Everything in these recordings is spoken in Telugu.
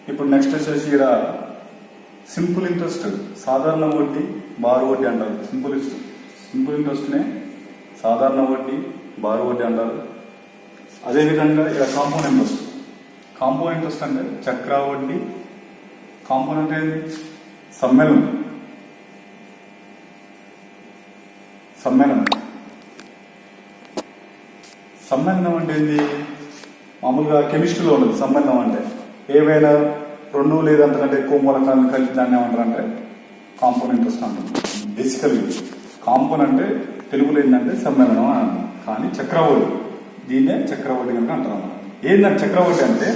ఇప్పుడు నెక్స్ట్ వచ్చేసి ఇక్కడ సింపుల్ ఇంట్రెస్ట్, సాధారణ వడ్డీ, బారు వడ్డీ అంటారు. సింపుల్ ఇంట్రెస్ట్నే సాధారణ వడ్డీ, బారు వడ్డీ అంటారు. అదేవిధంగా ఇక్కడ కాంపౌండ్ ఇంట్రెస్ట్ అంటే చక్ర వడ్డీ. కాంపౌండ్ ఏంటి? సమ్మేళనం అంటే ఏంది? మామూలుగా కెమిస్ట్రీలో ఉండదు సమ్మేళనం అంటే. ఏవైనా రెండు లేదా అంతకంటే ఎక్కువ మూలకాలను కలిపి దాన్ని ఏమంటారంటే కాంపౌండ్ ఇంట్రెస్ట్ అంటారు. బేసికల్లీ కాంపౌండ్ అంటే తెలుగులో ఏంటంటే సమ్మేళనం అని అంటాం. కానీ చక్రవడ్డీ, దీన్నే చక్రవడ్డీ కనుక అంటారు అన్నమాట. ఏంటంటే చక్రవడ్డీ అంటే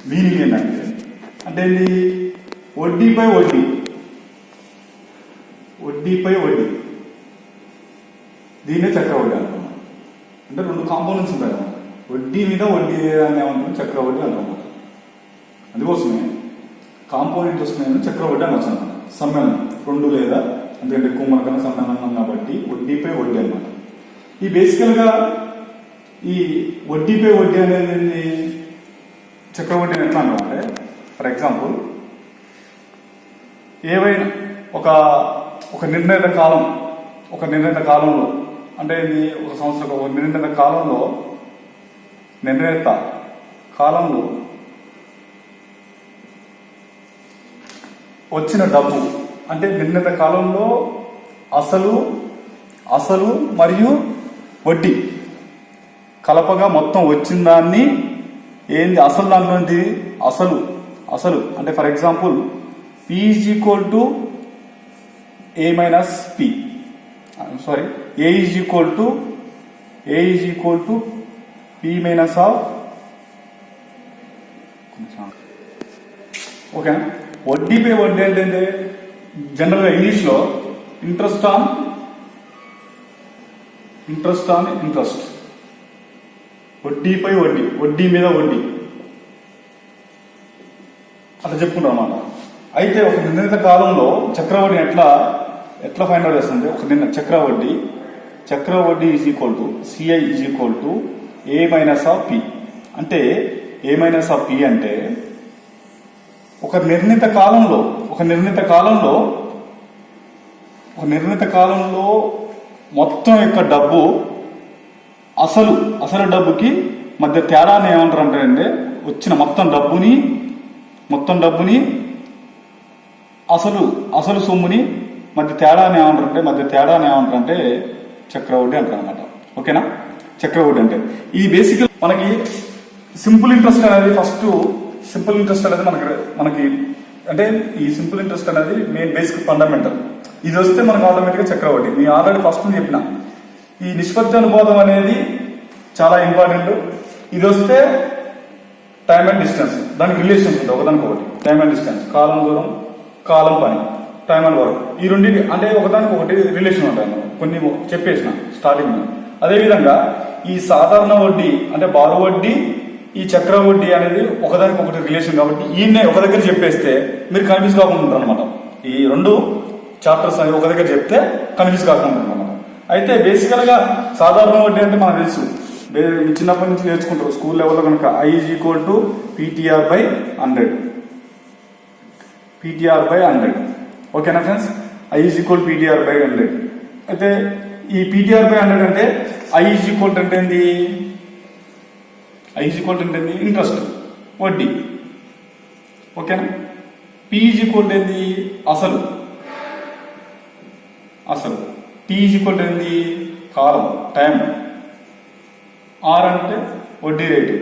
మీనింగ్ ఏంటంటే ఏంటి? వడ్డీపై వడ్డీ, దీన్నే చక్రవడ్డీ అంటాం. అంటే రెండు కాంపోనెంట్స్ ఉంటాయి అన్నమాట. వడ్డీ మీద వడ్డీ అని ఏమంటారు? చక్రవడ్డీ అంటాం. అందుకోసమే కాంపౌండ్ ఇంట్రెస్ట్ చక్రవడ్డీ అని వచ్చాను. సమ్మేళనం, రెండు లేదా అంతకంటే ఎక్కువ మనకన్నా సమ్మేళనం కాబట్టి వడ్డీపై వడ్డీ అన్నమాట. ఈ బేసికల్ గా ఈ వడ్డీపై వడ్డీ అనేది చక్రవడ్డీని ఎట్లా అంటామంటే, ఫర్ ఎగ్జాంపుల్ ఏవైనా ఒక నిర్ణీత కాలంలో అంటే ఇది ఒక సంవత్సరం, ఒక నిర్ణీత కాలంలో వచ్చిన డబ్బు అంటే నిర్ణీత కాలంలో అసలు మరియు వడ్డీ కలపగా మొత్తం వచ్చిన దాన్ని ఏంది? అసలు దాంట్లో అసలు అంటే for example P is equal to A minus P. Sorry, A is equal to P minus of. Okay, వడ్డీపై వడ్డీ అంటే జనరల్గా ఇంగ్లీష్లో ఇంట్రెస్ట్ ఆన్ ఇంట్రెస్ట్, వడ్డీపై వడ్డీ, వడ్డీ మీద వడ్డీ అట్లా చెప్పుకుంటాం అన్నమాట. అయితే ఒక నిర్ణీత కాలంలో చక్రవడ్డీని ఎట్లా ఫైండ్ అవుట్ చేస్తుంది? ఒక చక్రవడ్డీ is equal to CI is equal to A minus of P. అంటే ఏ మైనస్ ఆఫ్ పి అంటే ఒక నిర్ణీత కాలంలో మొత్తం యొక్క డబ్బు అసలు డబ్బుకి మధ్య తేడాన్ని ఏమంటారు అంటే వచ్చిన మొత్తం డబ్బుని అసలు సొమ్ముని మధ్య తేడాన్ని ఏమంటారంటే చక్రవడ్డీ అంటారు అనమాట. ఓకేనా? చక్రవడ్డీ అంటే ఈ బేసికల్ మనకి సింపుల్ ఇంట్రెస్ట్ అనేది మనకి అంటే ఈ సింపుల్ ఇంట్రెస్ట్ అనేది మెయిన్ బేసిక్ ఫండమెంటల్. ఇది వస్తే మనకు ఆటోమేటిక్గా చక్రవడ్డీ. నేను ఆల్రెడీ ఫస్ట్ చెప్పిన ఈ నిష్పత్తి అనుపాతం అనేది చాలా ఇంపార్టెంట్. ఇది వస్తే టైమ్ అండ్ డిస్టెన్స్, దానికి రిలేషన్స్ ఉంటాయి ఒకదానికొకటి. టైమ్ అండ్ డిస్టెన్స్, కాలం దూరం, కాలం పని, టైమ్ అండ్ వర్క్, ఈ రెండింటి అంటే ఒకదానికి ఒకటి రిలేషన్ ఉంటాయి. కొన్ని చెప్పేసిన స్టార్టింగ్. అదేవిధంగా ఈ సాధారణ వడ్డీ అంటే బారు వడ్డీ, ఈ చక్ర వడ్డీ అనేది ఒకదానికి ఒకటి రిలేషన్ కాబట్టి ఈయన్నే ఒక దగ్గర చెప్పేస్తే మీరు కన్ఫ్యూజ్ కాకుండా ఉంటారు అనమాట. ఈ రెండు చాప్టర్స్ అనేవి ఒక దగ్గర చెప్తే కన్ఫ్యూజ్ కాకుండా ఉంటారు అనమాట. అయితే బేసికల్ గా సాధారణ వడ్డీ అంటే మనకు తెలుసు, చిన్నప్పటి నుంచి నేర్చుకుంటారు స్కూల్ లెవెల్లో కనుక. I is equal to PTR by 100. ఓకేనా friends? I is equal to PTR by 100. అయితే ఈ PTR by 100 అంటే I is equal to అంటే ఏంది? ఇంట్రెస్ట్, వడ్డీ. ఓకేనా? P is equal to ఏంది? అసలు. T is equal to ఏంది? కాలం, టైం. R అంటే వడ్డీ రేటు,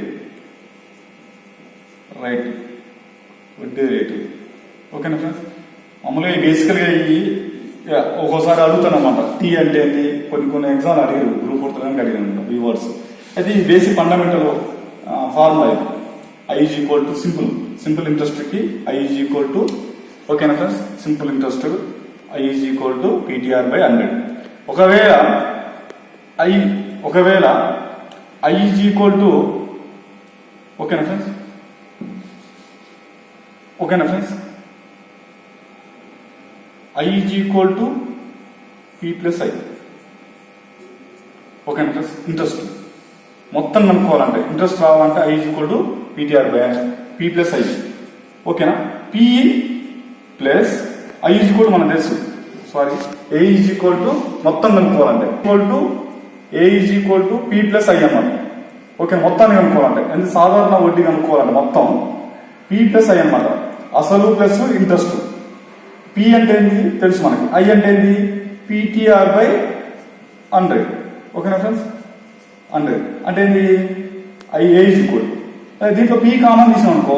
వడ్డీ రేటు. ఓకేనా ఫ్రెండ్స్? మామూలుగా బేసికల్గా ఒక్కోసారి అడుగుతానమాట టీ అంటే ఏంటి, కొన్ని ఎగ్జామ్లు అడిగారు, గ్రూప్ 4 అడిగాను ఈ వర్డ్స్. అయితే ఈ బేసిక్ ఫండమెంటల్ ఫార్ములా ఇది. I is equal to simple interest కి I is equal to, ఓకేనా friends? Simple interest I is equal to PTR by 100. ఒకవేళ I is equal to, ఓకేనా friends? I is equal to P plus I. ఓకేనా ఫ్రెండ్స్? ఇంట్రెస్ట్ మొత్తం కనుక్కోవాలంటే, ఇంట్రెస్ట్ రావాలంటే I is equal to PTR by P plus I. ఓకేనా. PE plus I is equal మనం తెలుసు, sorry A is equal to మొత్తం కనుక్కోవాలంటే equal to A is equal to P plus I అన్నమాట. ఓకే, మొత్తాన్ని కనుక్కోవాలంటే ఎందుకు సాధారణ వడ్డీ కనుక్కోవాలంటే మొత్తం పి ప్లస్ ఐ అన్నమాట. అసలు ప్లస్ ఇంట్రెస్ట్. పి అంటే ఏంటి తెలుసు మనకి, ఐ అంటే ఏంటి పిటిఆర్ బై 100. ఓకేనా ఫ్రెండ్స్, 100 అంటే ఏంటి ఐ ఏ ఈజ్ ఈక్వల్. దీంట్లో పి కామన్ తీసాం అనుకో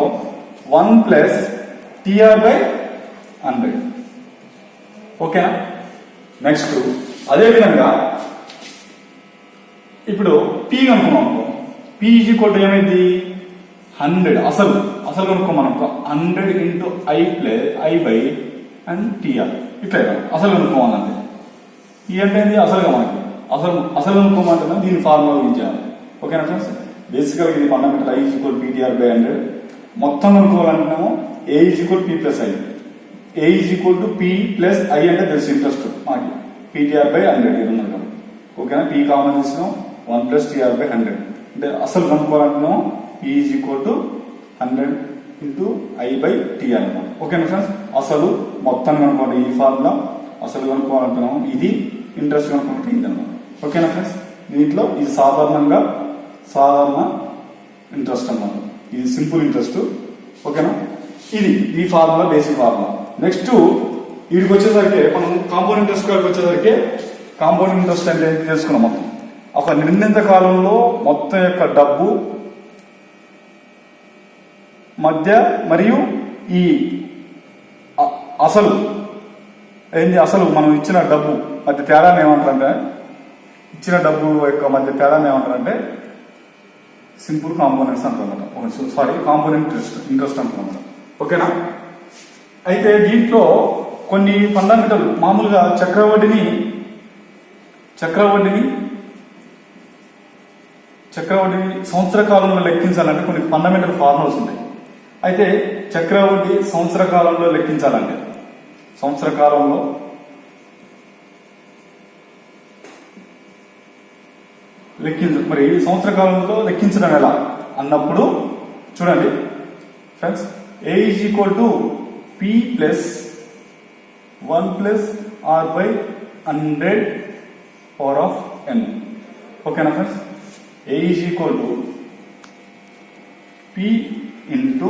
1 ప్లస్ టిఆర్ బై 100. ఓకేనా. నెక్స్ట్ అదేవిధంగా ఇప్పుడు పి కనుక్కున్నాం అనుకో, పి ఈజ్ ఈక్వల్ టు ఏమైంది 100 అసలు కనుక్కోమని అనుకో 100 into I plus I by and TR. ఇట్లా అసలు కనుక్కోవాలంటే ఈ అంటే ఏంది అసలుగా మనకి అసలు కనుక్కోమంటున్నా దీని ఫార్ములా ఇచ్చాను. ఓకేనా ఫ్రెండ్స్, బేసికల్గా ఇది fundamental I is equal PTR by 100. మొత్తం కనుక్కోవాలంటున్నాము A is equal P plus I. A is equal to P plus I అంటే తెలుసు ఇంట్రెస్ట్ మనకి పిటిఆర్ బై 100 ఇది ఉన్నది కదా. ఓకేనా, పి కామన్ చేసినాం 1 ప్లస్ టిఆర్ బై 100 అంటే అసలు కనుక్కోవాలంటున్నాం P is equal to 100 into I by TR అన్నమాట. ఓకేనా ఫ్రెండ్స్, అసలు మొత్తం కనుక్కోవాలి ఈ ఫార్ములా, అసలు కనుక్కోవాలంటున్నాము ఇది, ఇంట్రెస్ట్ కనుక్కుంటే ఇది అన్నమాట. ఓకేనా ఫ్రెండ్స్, దీంట్లో ఇది సాధారణ ఇంట్రెస్ట్ అన్నమాట, ఇది సింపుల్ ఇంట్రెస్ట్. ఓకేనా, ఇది ఈ ఫార్ములా బేసిక్ ఫార్ములా. నెక్స్ట్ వీడికి వచ్చేసరికి మనం కాంపౌండ్ ఇంట్రెస్ట్ గారికి వచ్చేసరికి కాంపౌండ్ ఇంట్రెస్ట్ అంటే ఏంటి తెలుసుకున్నాం. మొత్తం ఒక నిర్ణీత కాలంలో మొత్తం యొక్క డబ్బు మధ్య మరియు ఈ అసలు ఏంటి అసలు మనం ఇచ్చిన డబ్బు మధ్య తేడాన్ని ఏమంటారంటే ఇచ్చిన డబ్బు యొక్క మధ్య తేడాన్ని ఏమంటారంటే సింపుల్ కాంపోనెంట్స్ అంటారన్నమాట. సారీ కాంపోనెంట్ ఇంట్రెస్ట్ అంటారన్నమాట. ఓకేనా. అయితే దీంట్లో కొన్ని ఫండమెంటల్ మామూలుగా చక్రవడ్డీని సంవత్సర కాలంలో లెక్కించాలంటే కొన్ని ఫండమెంటల్ ఫార్ములాస్ ఉంటాయి. అయితే చక్రవడ్డీ సంవత్సర కాలంలో లెక్కించాలంటే సంవత్సర కాలంలో మరి సంవత్సర కాలంలో లెక్కించడం ఎలా అన్నప్పుడు చూడండి friends, A is equal to P plus 1 plus R by 100 power of ఎన్. ఓకేనా friends, A is equal to P into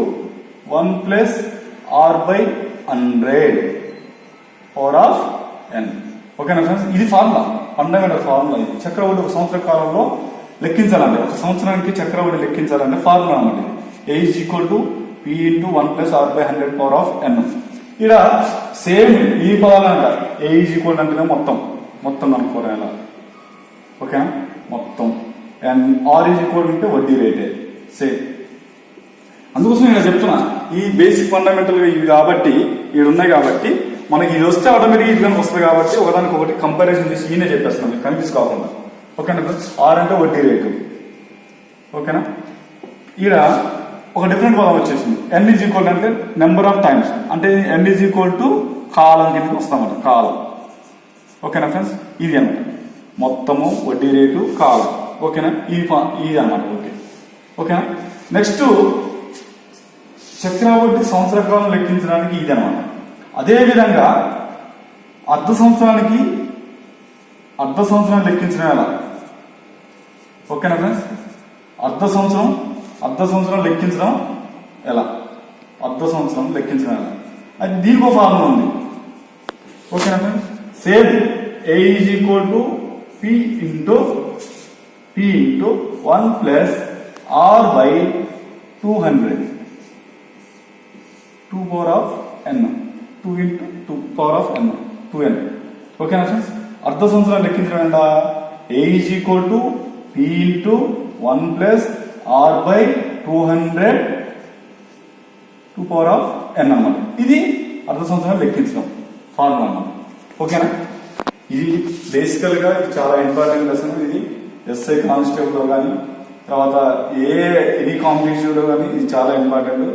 1 plus R by 100 power of ఎన్. ఓకేనా ఫ్రెండ్స్, ఇది ఫార్ములా, ఫండమెంటల్ ఫార్ములా. ఇది చక్రవడ్డీ ఒక సంవత్సర కాలంలో లెక్కించాలంటే, ఒక సంవత్సరానికి చక్రవడ్డీ లెక్కించాలంటే ఫార్ములా అన్నమాట. A is equal to P into 1 plus R by 100 power of N. ఇలా సేమ్ ఈ పదాలంట ఏ ఈజ్ ఈక్వల్ అంటేనే మొత్తం అనుకోవాలి ఎలా. ఓకేనా, మొత్తం అండ్ ఆర్ ఈజ్ ఈక్వల్ అంటే వడ్డీ రేటే సేమ్. అందుకోసం నేను చెప్తున్నా ఈ బేసిక్ ఫండమెంటల్ ఇవి కాబట్టి ఇవి ఉన్నాయి కాబట్టి మనకి ఇది వస్తే ఆటోమేటిక్ ఇది కనుక వస్తుంది కాబట్టి ఒకదానికి ఒకటి కంపారిజన్ చేసి ఈయనే చెప్పేస్తున్నాం కన్ఫ్యూజ్ కాకుండా. ఓకేనా, ఆర్ అంటే వడ్డీ రేటు. ఓకేనా, ఈడ ఒక డిఫరెంట్ పదం వచ్చేసింది ఎన్ ఈజ్ ఈక్వల్ అంటే నెంబర్ ఆఫ్ టైమ్స్, అంటే ఎన్ ఈజ్ ఈక్వల్ టు కాలం కిందకి వస్తామన్నమాట, కాలం. ఓకేనా ఫ్రెండ్స్, ఇది అన్నమాట మొత్తము వడ్డీ రేటు కాలం. ఓకేనా, ఇది అన్నమాట. ఓకేనా, నెక్స్ట్ చక్రవడ్డీ సంవత్సర కాలం లెక్కించడానికి ఇది అన్నమాట. అదేవిధంగా అర్ధ సంవత్సరాన్ని లెక్కించడం ఎలా. ఓకేనా ఫ్రెండ్స్, అర్ధ సంవత్సరం లెక్కించడం ఎలా, అది దీనికి ఒక ఫార్ములా ఉంది. ఓకేనా friends, same A is equal to P into 1 plus R by 200 2 power of N 2 into 2 power of N 2n. ఓకేనా ఫ్రెండ్స్, అర్ధ సంవత్సరాలు లెక్కించడం ఎంత A is equal to P into 1 plus R by 200 2 power of N అన్నమాట. ఇది అర్ధ సంవత్సరాలు లెక్కించడం ఫార్ములా అన్నమాట. ఓకేనా, ఇది బేసికల్ గా చాలా ఇంపార్టెంట్ లెసన్. ఇది ఎస్ఐ కానిస్టేబుల్ లో కానీ తర్వాత ఎనీ కాంపిటేటివ్ లో కానీ ఇది చాలా ఇంపార్టెంట్.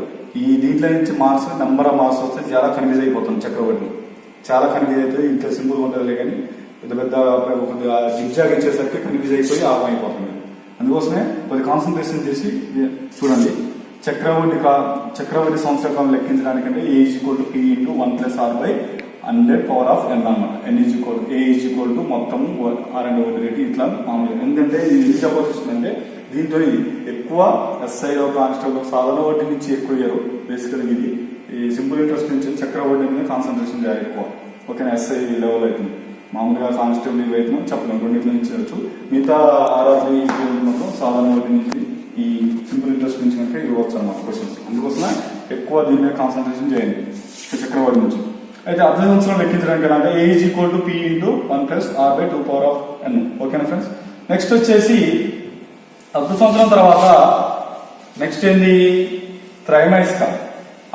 ఈ దీంట్లో నుంచి మార్క్స్ నెంబర్ ఆఫ్ మార్క్స్ వస్తే చాలా కన్ఫ్యూజ్ అయిపోతుంది. చక్రవడ్డీ చాలా కన్ఫ్యూజ్ అవుతుంది. ఇంత సింపుల్ ఉంటుంది కానీ పెద్ద జిగ్జాగ్ ఇచ్చేసరికి కన్ఫ్యూజ్ అయిపోయి ఆగం అయిపోతుంది. అందుకోసమే కొద్ది కాన్సన్ట్రేషన్ చేసి చూడండి. చక్రవడ్డీ సంవత్సర కాలం లెక్కించడానికంటే A is equal to P into 1 plus R by 100 power of N అనమాట. ఏ ఈజ్ ఈక్వల్ టు మొత్తం ఆర్ అండ్ వడ్డీ రేటు ఇట్లా మామూలుగా. ఎందుకంటే ఇది ఎందుకు చెప్పాల్సి వస్తుందంటే దీంతో ఎక్కువ ఎస్ఐలో కానిస్టేబుల్ సాధారణ వడ్డీ నుంచి ఎక్కువ ఇయ్యరు. బేసికల్గా ఇది ఈ సింపుల్ ఇంట్రెస్ట్ నుంచి చక్రవడ్డీ మీద కాన్సన్ట్రేషన్ చేయాలి ఎక్కువ. ఓకేనా, ఎస్ఐ లెవెల్ అవుతుంది. మామూలుగా కానిస్టేబుల్ ఇవి అయితే చెప్పలేము, రెండింటి నుంచి చేయొచ్చు. మిగతా ఆర్ఆర్బీ మొత్తం సాధారణ వడ్డీ నుంచి ఈ సింపుల్ ఇంట్రెస్ట్ నుంచి కనుక ఇవ్వచ్చు అనమాట క్వశ్చన్స్. అందుకోసమే ఎక్కువ దీని మీద కాన్సన్ట్రేషన్ చేయండి చక్రవడ్డీ నుంచి. అయితే అర్ధ సంవత్సరం లెక్కించడానికి ఎలా అంటే A is equal to P into 1 plus R by 2 power of ఎన్. ఓకేనా ఫ్రెండ్స్. నెక్స్ట్ వచ్చేసి అర్ధ సంవత్సరం తర్వాత నెక్స్ట్ ఏంది త్రైమాసిక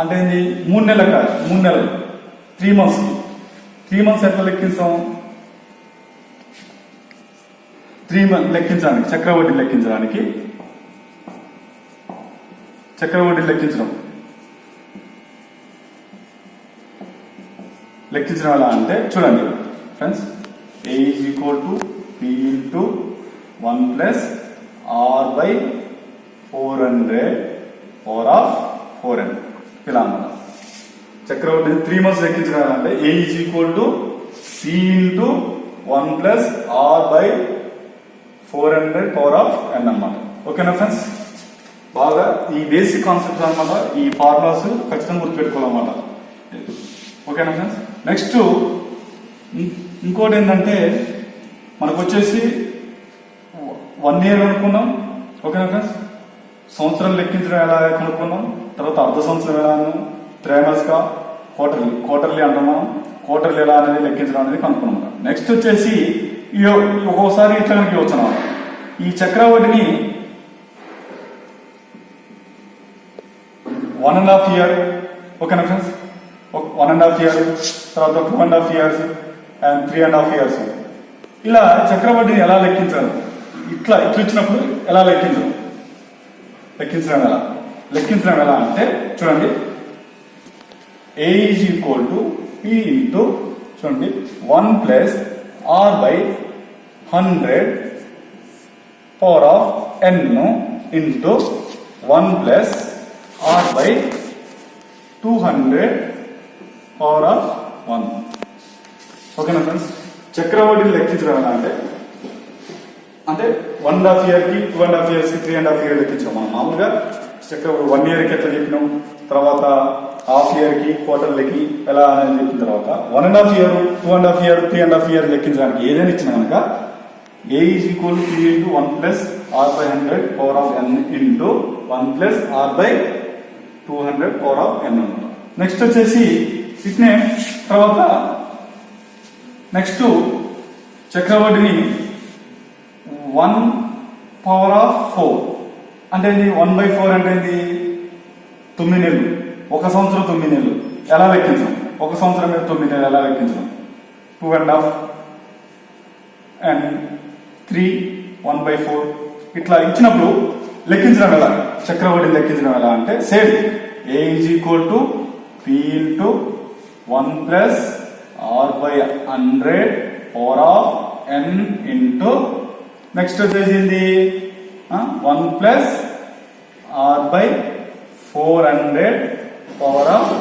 అంటే ఏంది 3 నెలల కాదు, 3 నెలలు 3 మంత్స్. 3 మంత్స్ ఎట్లా లెక్కించాం? 3 మంత్స్ లెక్కించడానికి చక్రవడ్డీ లెక్కించడం ఎలా అంటే చూడండి friends, A is equal to P into 1 plus R by 400 power of 4n ఇలా అన్నమాట. చక్రవడ్డీ 3 మంత్స్ లెక్కించడం ఎలా అంటే A is equal to P into 1 plus R by 400 power of n అన్నమాట. ఓకేనా ఫ్రెండ్స్, బాగా ఈ బేసిక్ కాన్సెప్ట్స్ అనమాట. ఈ ఫార్ములాస్ ఖచ్చితంగా గుర్తుపెట్టుకోవాలన్నమాట. ఓకేనా ఫ్రెండ్స్. నెక్స్ట్ ఇంకోటి ఏంటంటే మనకు వచ్చేసి 1 ఇయర్ అనుకున్నాం. ఓకేనా ఫ్రెండ్స్, సంవత్సరం లెక్కించడం ఎలా కనుక్కున్నాం. తర్వాత అర్ధ సంవత్సరం ఎలా, త్రైమాసిక, క్వార్టర్లీ అంటాం మనం. క్వార్టర్లీ ఎలా అనేది లెక్కించడం అనేది కనుక్కున్నాం. నెక్స్ట్ వచ్చేసి ఒక్కోసారి ఇట్లా కనుక ఇవ్వచ్చు అన్నమాట. ఈ చక్రవడ్డీని 1.5 ఇయర్. ఓకేనా ఫ్రెండ్స్, 1.5 ఇయర్, తర్వాత 2.5 ఇయర్స్ అండ్ 3.5 ఇయర్స్. ఇలా చక్రవడ్డీని ఎలా లెక్కించాలి? ఇట్లా ఇచ్చినప్పుడు ఎలా లెక్కించడం ఎలా అంటే చూడండి, A is equal to P into చూడండి 1 plus R by 100 power of N into 1 plus R by 200 power of 1. ఓకేనా ఫ్రెండ్స్, చక్రవడ్డీని లెక్కించడం ఎలా అంటే 1.5 ఇయర్ కి, 2.5 ఇయర్స్ కి, 3.5 ఇయర్ లెక్కించాం మనం. మామూలుగా చక్రవడ్డీ 1 ఇయర్ కి ఎట్లా చెప్పినాం, తర్వాత హాఫ్ ఇయర్ కి, క్వార్టర్లకి ఎలా అనేది చెప్పిన తర్వాత 1.5 ఇయర్, 2.5 ఇయర్, 3.5 ఇయర్ లెక్కించడానికి ఏదైనా ఇచ్చినా కనుక A is equal to P into 1 plus R by 100 power of N into 1 plus R by 200 power of N అనమాట. నెక్స్ట్ వచ్చేసి ఇట్నే తర్వాత నెక్స్ట్ చక్రవడ్డీని 1 పవర్ ఆఫ్ 4 అంటే 1/4 అంటే 9 నెలలు. ఒక సంవత్సరం 9 నెలలు ఎలా లెక్కించాం? ఒక సంవత్సరం మీద 9 నెలలు ఎలా లెక్కించాం? 2.5 అండ్ 3 1/4 ఇట్లా ఇచ్చినప్పుడు లెక్కించడం ఎలా? చక్రవడ్డీ లెక్కించడం ఎలా అంటే same A is equal to P into 1 plus R by 100 power of N into next వచ్చేసింది 1 plus R by 400 power of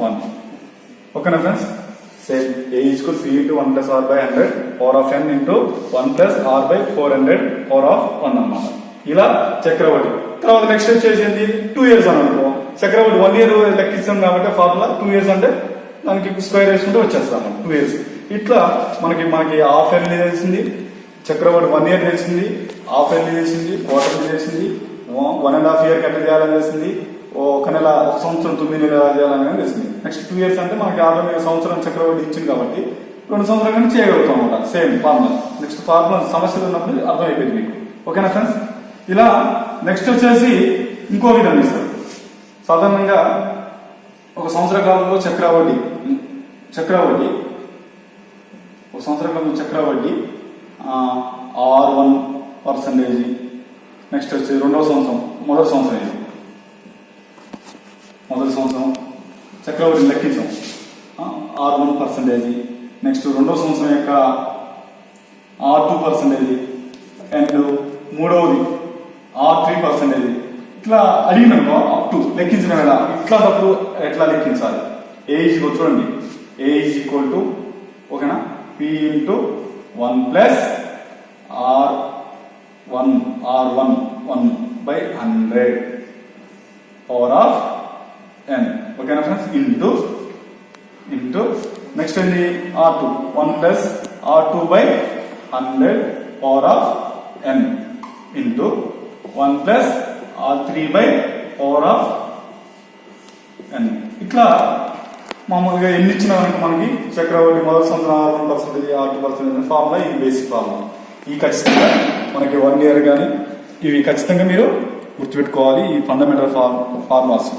1. ఓకేనా friends, same A equal P into 1 plus R by 100 power of N into 1 plus R by 400 power of 1 అన్నమాట. ఇలా చక్రవడ్డీ. తర్వాత నెక్స్ట్ వచ్చేసింది 2 ఇయర్స్ అని అనుకో. చక్రవడ్డీ 1 ఇయర్ లెక్కిస్తాం కాబట్టి ఫార్ములా 2 ఇయర్స్ అంటే దానికి స్క్వేర్ వేసుకుంటే వచ్చేస్తాం 2 ఇయర్స్. ఇట్లా మనకి హాఫ్ ఇయర్లీ తెలిసింది, చక్రవడ్డీ 1 ఇయర్ తెలిసింది, హాఫ్ ఇయర్లీ తెలిసింది, క్వార్టర్లీ తెలిసింది, 1.5 ఇయర్ ఎట్లా చేయాలని తెలిసింది, ఒక సంవత్సరం 9 నెలలు ఎలా చేయాలని తెలిసింది. నెక్స్ట్ 2 ఇయర్స్ అంటే మనకి ఆల్రెడీ సంవత్సరం చక్రవడ్డీ ఇచ్చింది కాబట్టి 2 సంవత్సరాలు కానీ చేయగలుగుతాం అనమాట. Same formula. నెక్స్ట్ ఫార్ములా సమస్యలు ఉన్నప్పుడు అర్థమైపోయింది మీకు. ఓకేనా ఫ్రెండ్స్, ఇలా నెక్స్ట్ వచ్చేసి ఇంకో విధంగా ఇస్తారు. సాధారణంగా ఒక సంవత్సర కాలంలో చక్రవడ్డీ ఒక సంవత్సర కాలంలో చక్రవడ్డీ 6.1%. నెక్స్ట్ వచ్చి రెండవ సంవత్సరం, మొదటి సంవత్సరం చక్రవడ్డీ లెక్కించాం 6.1%. నెక్స్ట్ రెండవ సంవత్సరం యొక్క 6.2%. అండ్ మూడవది 3%. ఇట్లా అడిగినామో అప్ టు లెక్కించడం ఎలా, ఇట్లాంటప్పుడు ఎట్లా లెక్కించాలి. ఏ ఈజ్ చూడండి, ఏ ఈజ్ ఈక్వల్ టు ఓకేనా P into 1 plus R1 power of n ఓకేనా ఫ్రెండ్స్, ఇంటూ నెక్స్ట్ ఏంటి R2 1 plus R2/100 power of n into 1 plus R3/పవర్ ఆఫ్ n. ఇట్లా మామూలుగా ఎన్ని ఇచ్చినా మనకి చక్రవడ్డీ మొదటి సంవత్సరం R1% R2% ఫార్ములా, ఈ బేసిక్ ఫార్ములా. ఈ ఖచ్చితంగా మనకి 1 ఇయర్ కానీ ఇవి ఖచ్చితంగా మీరు గుర్తుపెట్టుకోవాలి, ఈ ఫండమెంటల్ ఫార్ములాస్.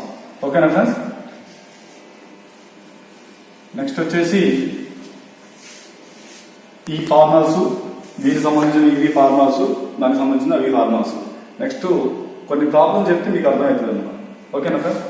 ఓకేనా ఫ్రెండ్స్. నెక్స్ట్ వచ్చేసి ఈ ఫార్ములాస్, దీనికి సంబంధించిన ఇవి ఫార్ములాస్, దానికి సంబంధించిన అవి ఫార్ములాస్. నెక్స్ట్ కొన్ని ప్రాబ్లమ్స్ చెప్తే మీకు అర్థమవుతుంది అన్నమాట. ఓకేనా ఫ్రెండ్స్.